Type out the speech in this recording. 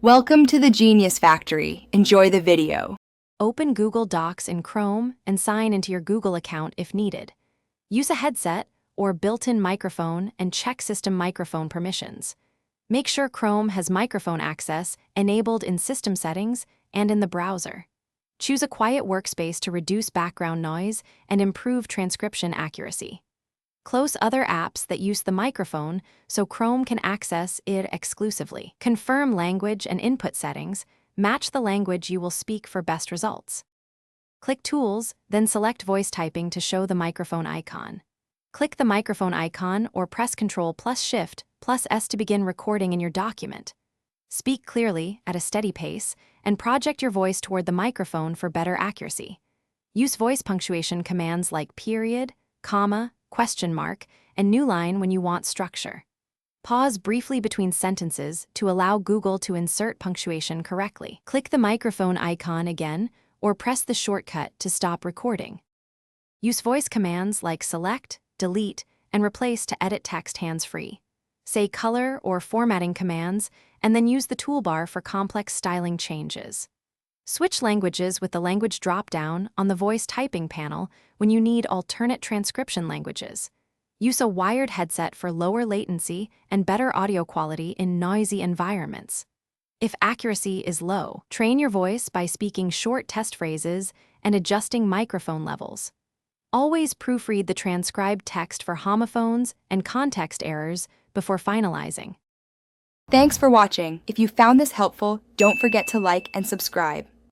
Welcome to the Genius Factory. Enjoy the video. Open Google Docs in Chrome and sign into your Google account if needed. Use a headset or built-in microphone and check system microphone permissions. Make sure Chrome has microphone access enabled in system settings and in the browser. Choose a quiet workspace to reduce background noise and improve transcription accuracy. Close other apps that use the microphone so Chrome can access it exclusively. Confirm language and input settings. Match the language you will speak for best results. Click Tools, then select Voice Typing to show the microphone icon. Click the microphone icon or press Ctrl+Shift+S to begin recording in your document. Speak clearly at a steady pace and project your voice toward the microphone for better accuracy. Use voice punctuation commands like period, comma, question mark, and new line when you want structure. Pause briefly between sentences to allow Google to insert punctuation correctly. Click the microphone icon again or press the shortcut to stop recording. Use voice commands like select, delete, and replace to edit text hands-free. Say color or formatting commands, and then use the toolbar for complex styling changes. Switch languages with the language drop-down on the voice typing panel when you need alternate transcription languages. Use a wired headset for lower latency and better audio quality in noisy environments. If accuracy is low, train your voice by speaking short test phrases and adjusting microphone levels. Always proofread the transcribed text for homophones and context errors before finalizing. Thanks for watching. If you found this helpful, don't forget to like and subscribe.